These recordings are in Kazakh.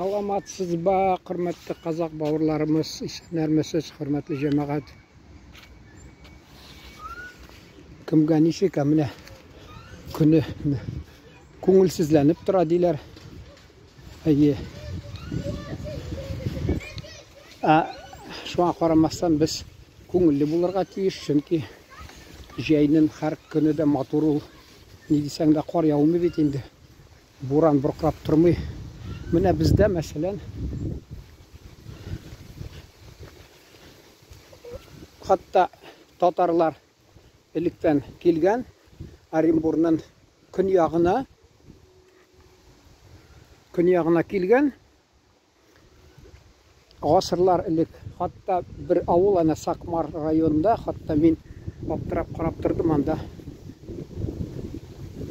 Саламатсыз ба, құрметті қазақ бауырларымыз, нәрмесіз, құрметті жамағат. Кімге нешек міне күні көңілсізленіп тұра дейлер. Шуңа қарамастан біз көңілі болырға тиіс, чөнки жайның har күні де матур ул. Не десең де қар яумый бит инде. Буран бұрқырап тұрмый. Міне бізде мәселен қатта татарлар иліктен келген Оренбурның күнияғына келген ғасырлар илік. Қатта бір ауыл ана Сакмар районында, қатта мен аптырап қарап тұрдым, анда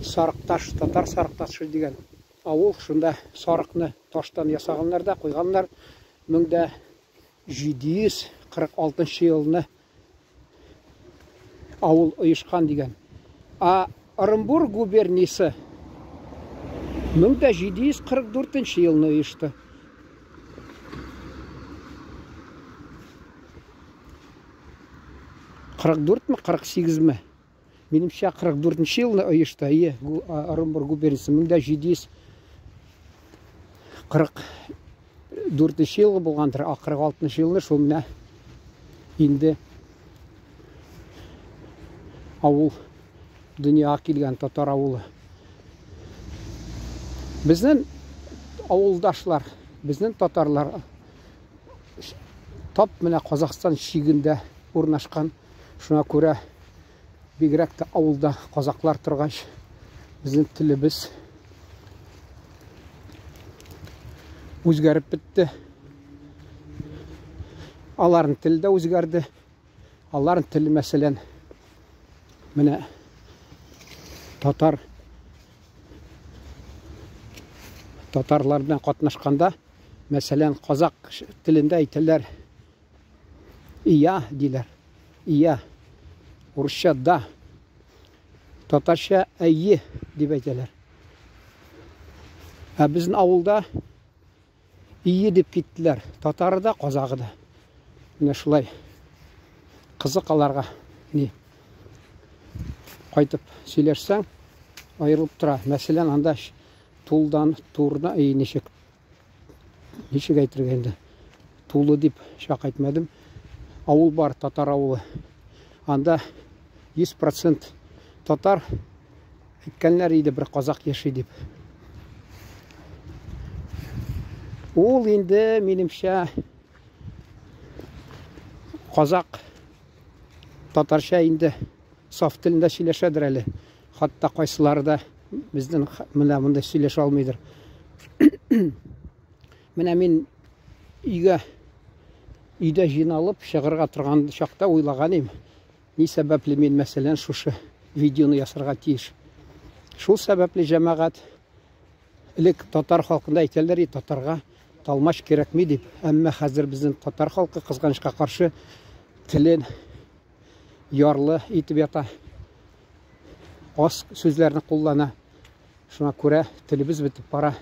Сарықташ, татар Сарықташы деген ауыл, шында сарықны таштан ясағанлар да қойғанлар. 1746 жылны ауыл ұйышқан деген. Оренбур губерниясы 1744 жылны ұйышты. Қырық 48 ме? Менімше 44 жылны ұйышты. Оренбур губерниясы 1744 жылғы болғандыр. 46 жылны шол міне енді ауыл дүнияға келген татар ауылы. Біздің ауылдашлар, біздің татарлар тап міне Қазақстан шегінде орнашқан. Шуңа көрә бигрәк ауылда қазақтар тұрғаш, біздің тіліміз өзгәріп бітті. Аларын тілі де өзгәрді. Аларын тілі мәселен міне татарлармен қатнашқанда мәселен қазақ тілінде айтылар ия дейлер. Ия. Орысша да. Татарша әйе деп айтылар. Біздің ауылда ие деп кеттілер. Татары да, қазағы да. Міне шылай қызық аларға не қайтып сөйлерсең айырылып тұра. Мәселен анда тулдан турына нешек айтырғанды. Тулы деп шақ айтмадым. Ауыл бар, татар ауылы. Анда 100% татар әйткәннәр иде, бір қазақ еші деп. Ол енді менімше қазақ татарша енді саф тілінде сөйлешедір әлі. Хатта қайсылары да біздің мұнда сөйлеше алмайдыр. Міне мен үйде жиналып шығырға тұрған шақта ойлаған ем. Не сәбәплі мен мәселен шушы видеоны ясырға тиіш. Шул сәбәплі жамағат ілік татар халқында айтелер, татарға талмаш керек ме деп. Әмі қазір біздің татар халқы қызғанышқа қаршы тілін ярлы етіп ята. Аз сөздеріні қолдана. Шуңа көре тіліміз бітіп бара.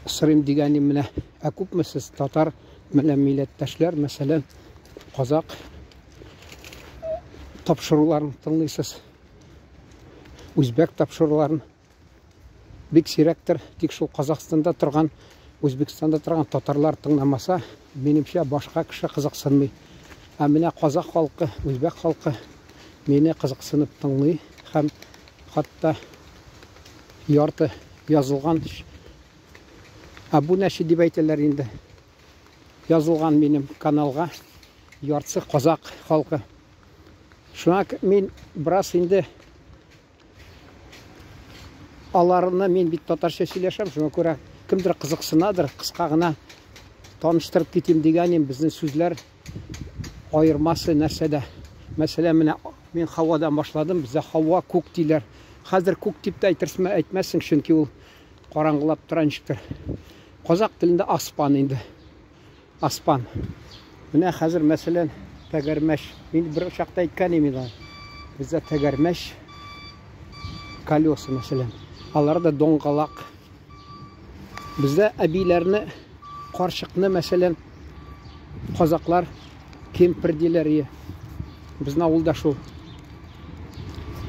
Сырым дегенім міне әкіп мүсіз татар міне милләттәшләр, мәселен қазақ тапшыруларын тыңлайсыз. Өзбек тапшыруларын бек сиректір, тек шул Қазақстанда тұрған, Өзбекстанда тұрған татарлар тыңламаса, менімше башқа кіші қызықсынмай. Міне қазақ халқы, өзбек халқы мені қызықсынып тыңлай. Һәм хатта ярты yazылған бұл нәші деп айтылар енді. Yazылған менің каналға яртысы қазақ халқы. Шуңа мен біраз енді аларына мен бит татарша сөйлешем. Шуңа көре кімдір қызықсынадыр, қысқағына таныштырып кетем дегенім біздің сөзлер айырмасы нәрседе. Мәселен, мен Хауадан башладым, бізде Хауа көк дейлер. Қазір көк депті айтмассың, чөнки ол қараңғылап тұран шықтыр. Қазақ тілінде аспан енді. Аспан. Міне қазір мәселен тәгәрмәш. Мен бір шақта айтқан емеді. Бізде тәгәрмәш колеса мәселен. Алар да доңғалақ. Бізде әбилерні, қаршықны, мәселен, қазақлар кемпірделер ие. Біздің ауылда шол.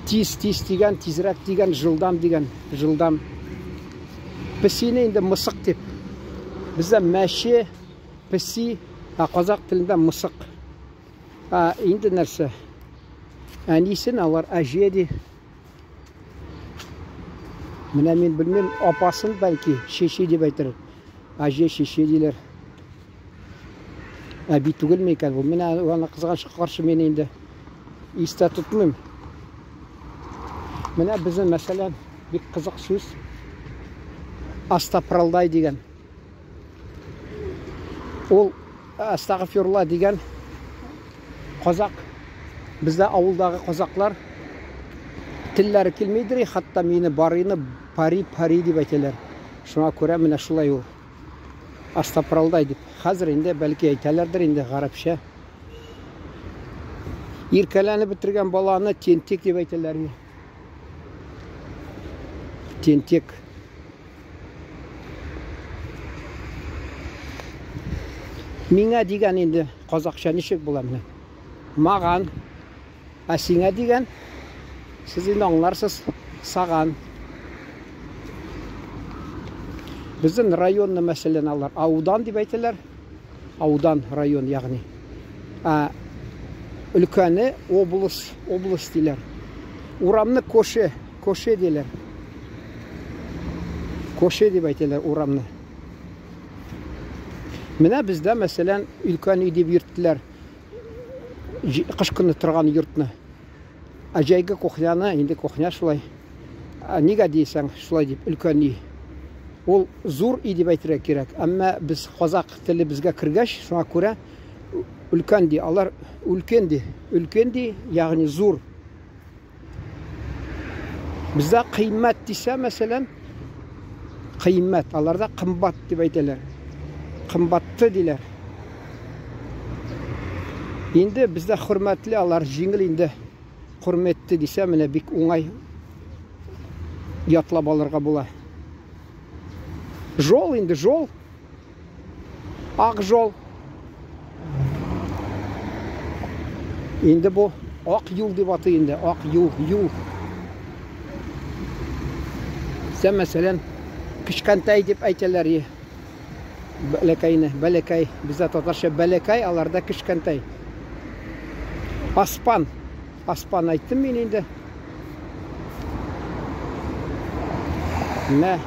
Тиз деген, тезірек деген, жылдам деген, жылдам. Пісіне енді мысық деп. Бізде мәше, піси, қазақ тілінде мысық. Енді нәрсе. Әнесін алар әже де. Міне мен білмем, апасын бәлки шеше деп айтыр. Әже, шеше дейлер. Әби түгіл ме екен бұл. Мен оны қызғаншыққа қарсы мен енді есте тұтмайм. Міне біздің мәселен бек қызық сөз. Астапыралдай деген. Ол астағфирулла деген қазақ. Бізде ауылдағы қазақлар тіллері келмейдір, хатта мені барыны пари деп айтелер. Шуңа көре міне шулай ол. Астапыралдай деп. Қазір енді бәлкі айталардар енді ғарапша. Еркеләні бітірген баланы тентек деп айталар. Тентек. Меңа деген енді қазақша нешек боламын. Маған, сеңа деген, сіз енді аңларсыз, саған. Біздің районны мәселен алар. Аудан деп айтылар. Аудан, район, яғни. Үлкені облыс дейлер. Урамны көше дейлер. Көше деп айтылар урамны. Міне бізде мәселен үлкен үй деп үйірттілер. Қышқыны тұрған үйіртіні. Жайғы кухняны, енді кухня шулай. Неге дейсің шулай деп үлкен үй. Ол зур үй деп айтырға керек. Әмі біз қазақ тілі бізге кіргеш, шуңа көре үлкен де, алар үлкен де, яғни зур. Бізде қиммат дейсе мәселен, қиммат, аларда қымбат деп айтылар. Қымбатты дейлер. Енді бізде құрметлі, алар жеңіл енді құрметті десе, міне бек оңай ятлап алырға бола. Жол енді, жол. Ақ жол. Енді бұл ақ юл деп аты енді, ақ юл. Сен мәселен, кішкентай деп айталар е. Бәлекай. Бізде татарша бәлекай, аларда кішкентай. Аспан айттым мен енді. Мә.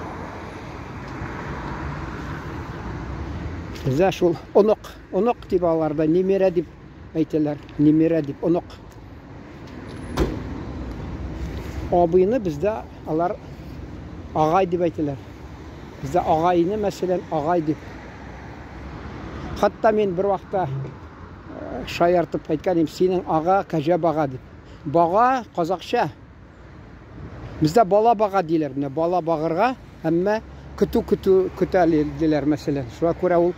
Бізде шул ұнық деп аларда, немере деп айталар. Немере деп, ұнық. Абыйны бізде алар ағай деп айталар. Бізде ағайыны мәселен ағай деп. Хатта мен бір уақытта шаяртып айтқан ем, сенің аға, кәжә баға деп. Баға қазақша. Бізде бала баға дейлер. Бала бағырға, әмі күтәлі дейлер мәселен. Шуа көре ол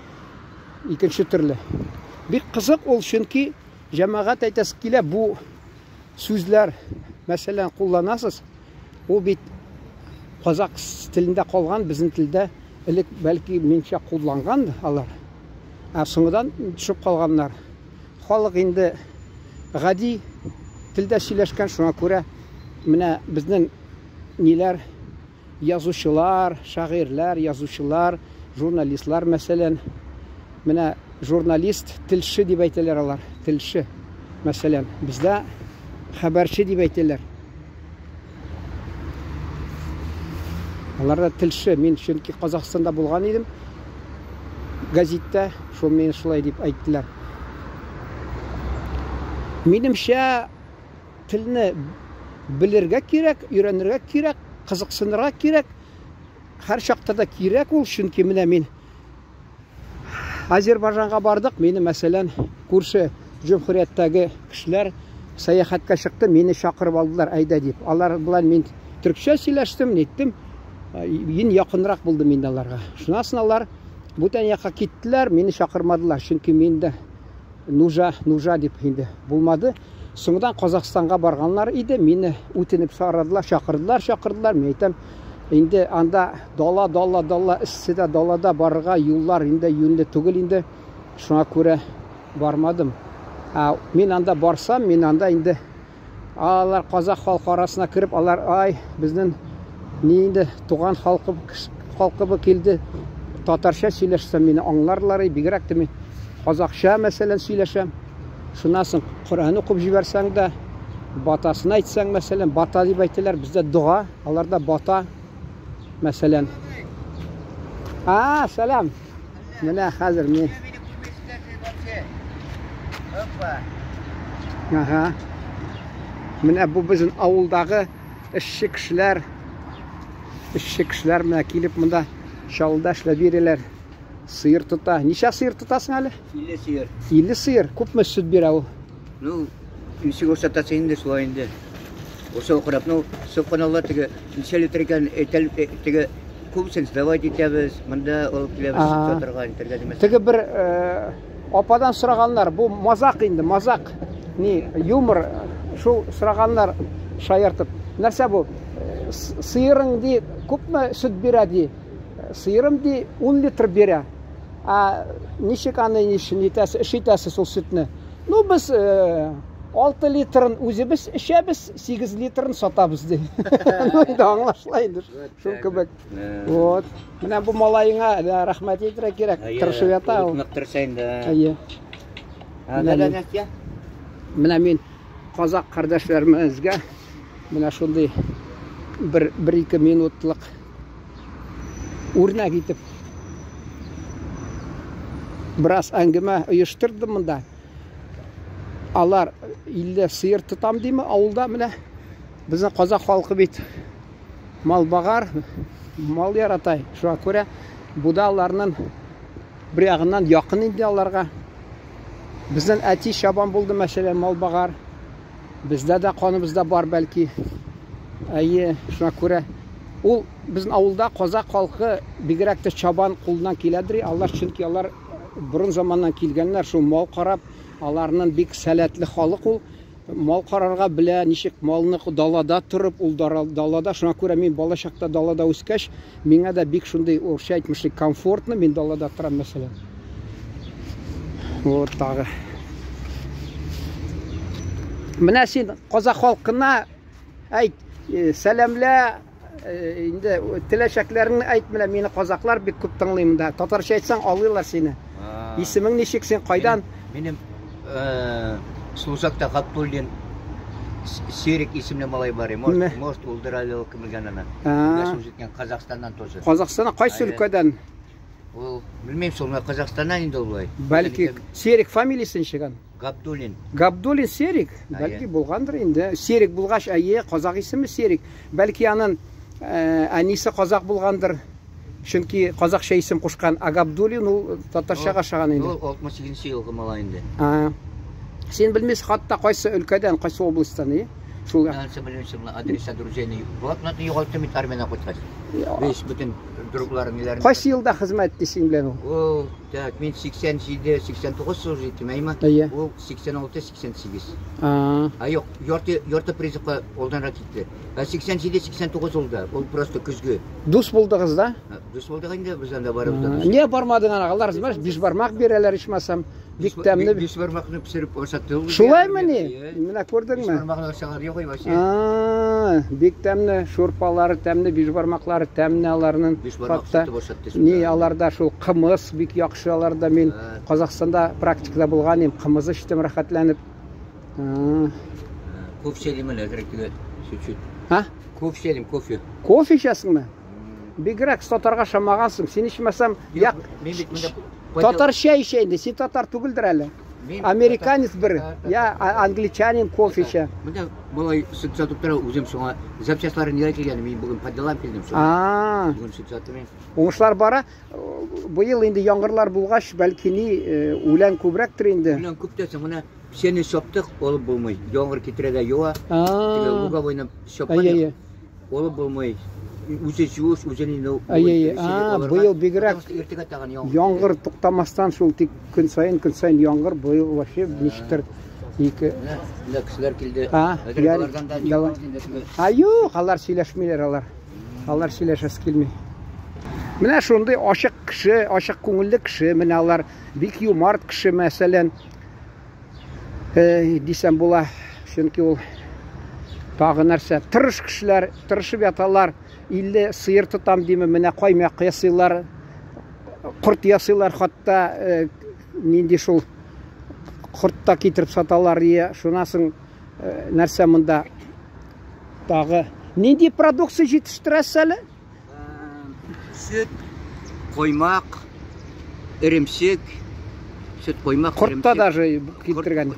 екінші түрлі. Бек қызық ол шынки жәмағат айтасы келе бұл сөзлер мәселен қолданасыз. Ол бет қазақ тілінде қолған, біздің тілде ілік бәлкі менше қолданған алар. Соңыдан түшіп қалғанлар. Халық енді ғади тілде сөйлешкен, шуңа көре міне біздің нелер язушылар, шағирлер, язушылар, журналистлар мәселен. Міне журналист, тілші деп айтылар алар. Тілші мәселен. Бізде хабаршы деп айтылар. Аларда тілші. Мен шөнкі Қазақстанда болған едім. Газетте шол мен шулай деп айттылар. Менімше тіліні білерге керек, үйренерге керек, қызықсынырға керек. Әр шақтада керек ол, шөнкі міне мен Азербайжанға бардық. Мені мәселен көрші Жөмхүрияттағы кішілер саяхатқа шықты, мені шақырып алдылар айда деп. Алар бұлар мен түркше сөйлештім, неттім. Ең яқынырақ болды мен аларға. Шунасын алар бұтан яққа кеттілер, мені шақырмадылар. Шөнкі менді нужа деп енді болмады. Соңыдан Қазақстанға барғанлар еді, мені өтініп сарадылар, шақырдылар. Мен айтам, Инде анда дала иссиде далада барырга юллар инде юнле түгел инде. Шуңа күрә бармадым. Мен анда барсам, мен анда инде алар казак халкы арасына кирип, алар ай безнең ни инде туган халкыбы килде. Татарча сөйләшсәм мине аңларлар, бигрәк тә мин казакча мәсәлән сөйләшәм. Шуннан соң Коръән укып җибәрсәң дә, батасын әйтсәң мәсәлән, бата дип әйтәләр, бездә дуга, аларда бата мәсәлән. Сәлам. Менә хәзер мин. Менә бу безнең авылдагы эшче кешеләр менә килеп монда шалда эшләп бирәләр. Сыер тота. Ничә сыер тотасың әле? 50 сыер. 50 сыер. Күпме сөт бирә ул? Ничек урсатасы инде шулай инде. Ошо укырап, сукканалар теге ничә литр икән, теге күпсен давай дитәбез, монда алып киләбез, сатырга интергә димәс. Теге бер ападан сораганнар, бу мазак инде, мазак. Ни, юмор, шул сораганнар шаяртып. Нәрсә бу? Сыерың ди, күпме сөт бирә ди? Сыерым ди 10 литр бирә. Ничек аны ишетәсе шул сөтне? Без 6 литрын үзебез эчәбез, 8 литрын сатабыз ди. Инде аңлашыла инде. Шул кебек. Вот. Менә бу малайыңа рәхмәт әйтергә кирәк. Тырышып ята ул. Тырыша инде. Менә мин казак кардәшләремезгә менә шундый 1-2 минутлык үрнәк итеп бераз әңгәмә оештырдым монда. Алар 50 сыер тотам димме авылда менә. Безнең казак халкы бит мал багар, мал яратай. Шуңа күрә бу да аларның бер ягыннан якын инде аларга. Безнең әти шабан булды мәсәлән мал багар. Бездә дә каныбызда бар бәлки. Шуңа күрә ул безнең авылда казак халкы бигрәк тә чабан кулыннан киләдер. Алар чөнки алар бурын заманнан килгәннәр, шул мал карап, аларның бик сәләтле халык ул. Мал карарга белә, ничек малны далада торып, ул далада. Шуңа күрә мин бала чакта далада үскәч, миңа да бик шундый урысча әйтмешли комфортны, мин далада торам мәсәлән. Вот тагы. Менә син казак халкына әйт, сәламлә, инде теләшәкләреңне әйт, менә мине казаклар бик күп тыңлыйм да. Татарча әйтсәң алыйлар сине. Исемең ничек, син кайдан? Минем Слусакта Габдуллин Серик исемле малай бар. Может, Улдыралил кимгәннән. Яшәп җиткән Казакстаннан тоже. Казакстаннан кайсы өлкәдән? Ул белмәм, шул Казакстаннан инде улай. Бәлки Серик фамилиясын чыган. Габдуллин. Габдуллин Серик. Бәлки булгандыр инде. Серик булгач, казак исеме Серик. Бәлки аның әнисе казак булгандыр. Чөнки казакча исем кушкан. Габдуллин ул татарчага шаган инде. Ул 68 елгы малай инде. Сен белмәс хатта кайсы өлкәдән, кайсы областьтан, шул. Ансы белмәсем, адреса дружения. Блокнотны югалтып бит армияна куйткач. Весь бүтән другларын ниләрен. Кайсы елда хезмәт итсең белән ул? Так, мин 87-89 служитим, әйме? Ул 86-88. Юк, ярты призывка олданрак китте. 87-89 улда. Ул просто көзгө. Дус булдыгыз да? Дус булдык инде, без анда барыбыз. Не бармадың аналар, биш бармак бирәләр ичмәсәм. Бик тәмле. Биш бармакны пешереп ашатты. Шулаймы ни? Менә күрдеңме? Биш бармакны ашаган юк вообще. Бик тәмле, шурпалары тәмле, биш бармаклары тәмле аларның. Хатта ни аларда шул кымыз бик яхшы аларда. Мин Казакстанда практикада булган идем, кымыз эчтем рәхәтләнеп. Кофе лимонад кирәк чуть-чуть. Кофе, кофе. Кофе ичәсеңме? Бигрәк татарга шамагансың. Син ичмәсәм, як татарча ичә инде, син татар түгелдер әле. Американец бер, англичанин кофе ичә. Монда малай сөт сатып тора, үзем шуңа запчастларын нигә килгән, мин бүген падалам килдем шуңа. Бүген сөт сатып мин. Уңышлар бара. Быел инде яңгырлар булгач, бәлки ни үлән күбрәктер инде. Үлән күптәсен, менә сене шоптык алып булмый. Яңгыр китерәдә юа. Теге луговойны шопкан. Алып булмый. Үзе жуш, үзе инде. Быел бигрәк яңгыр туктамастан шул тик көн сайын яңгыр, быел вообще ничектер ике. Кешеләр килде. Юк, алар сөйләшмиләр алар. алар сөйләшәсе килми. Менә шундый ачык кеше, ачык күңелле кеше, менә алар бик юмарт кеше, мәсәлән, дисәм була, чөнки ул тагы нәрсә, тырыш кешеләр, тырышып яталар, 50 сыер тотам диме, менә каймак ясыйлар, корт ясыйлар, хатта нинди шул кортта китереп саталар, шунасын нәрсә монда тагы нинди продукция җитештерәсез әле? Süt, koymak, erimsik, süt koymak, Kortta даже китергән.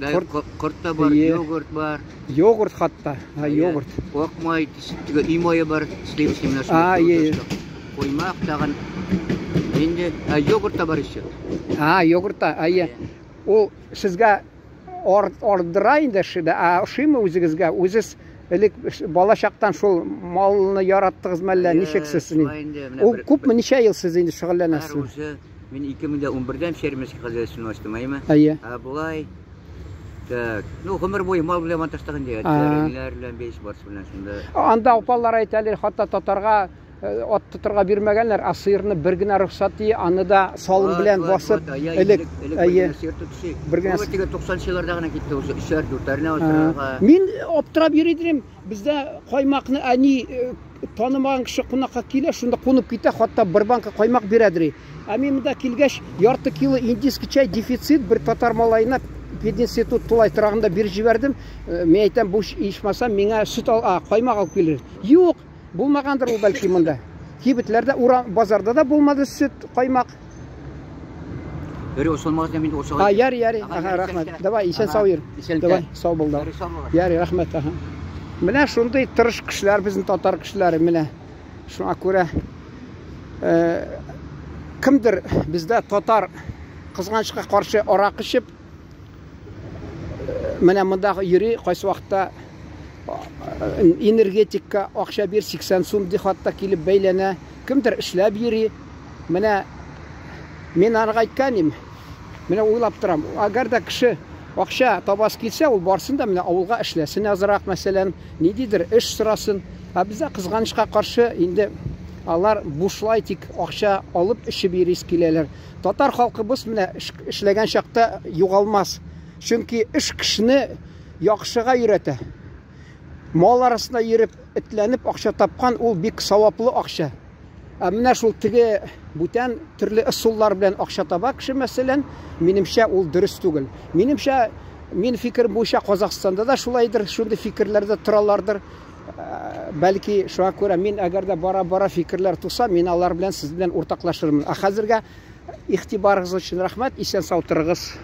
Kortta бар, йогурт бар. Йогурт хатта, йогурт. Ак май, үй майы бар, сливочный менә. Koymak тагын. Инде йогурт та бар еще. Йогуртта, Ул сезгә ордыра инде шиде, шимы үзегезгә, үзез элек бала чактан шул малны яраттыгыз мәллә, ничексез? Ул күпме, ничә ел сез инде шөгыльләнәсез? Мин 2011-дән фермерский хозяйствоны ачтым, Булай. Так, гомер буе мал белән маташтыгын дигән, тәреләр белән беш барсы белән шунда. Анда апалар әйтәләр, хатта татарга ат тотырга бирмәгәннәр, асыйрны бер генә рөхсәт ди, аны да салым белән басып, элек бер генә 90 елларда гына китте уже 3-4 асырга. Мин аптырап йөридем, бездә каймакны әни танымаган кеше кунакка килә, шунда кунып китә, хатта бер банка каймак бирәдер. Мин монда килгәч, ярты кило индийский чай дефицит, бер татар малайына пединститут тулай торагында биреп җибәрдем. Мен әйтәм, бу ишмасам, миңа сөт каймак алып килер. Юк, булмагандыр ул бәлки монда. Кибетләрдә, базарда да булмады сөт, каймак. Яри, рахмәт. Давай, исән сау йөр. Давай, сау бул да. Яри, рахмәт. Менә шундый тырыш кешеләр, безнең татар кешеләре, менә шуңа күрә кемдер бездә татар кызганычка каршы арак ичеп, менә монда йөри, кайсы вакытта энергетикка акча бир, 80 сум ди, хатта килеп бәйләнә, кемдер эшләп йөри. Менә мен аңа әйткәнем, менә уйлап торам, әгәр дә кеше акча табасы килсә, ул барсын да менә авылга эшләсен азрак, мәсәлән, ниндидер эш сорасын. Бездә кызганычка каршы инде алар бушлай тик акча алып эшеп йөрис киләләр. Татар халкыбыз менә эшләгән чакта югалмас. Чөнки эш кешене яхшыга өйрәтә. Мал арасында йөреп, этләнеп акча тапкан, ул бик саваплы акча. Менә шул теге бүтән төрле ысуллар белән акча таба кеше, мәсәлән, минемчә ул дөрес түгел. Минемчә, мин фикер буенча Казакстанда да шулайдыр, шундый фикерләрдә торалардыр. Бәлки шуңа күрә мин әгәр дә бара-бара фикерләр туса, мин алар белән, сез белән уртаклашырмын. Хәзергә игътибарыгыз өчен рәхмәт, исән сау торыгыз.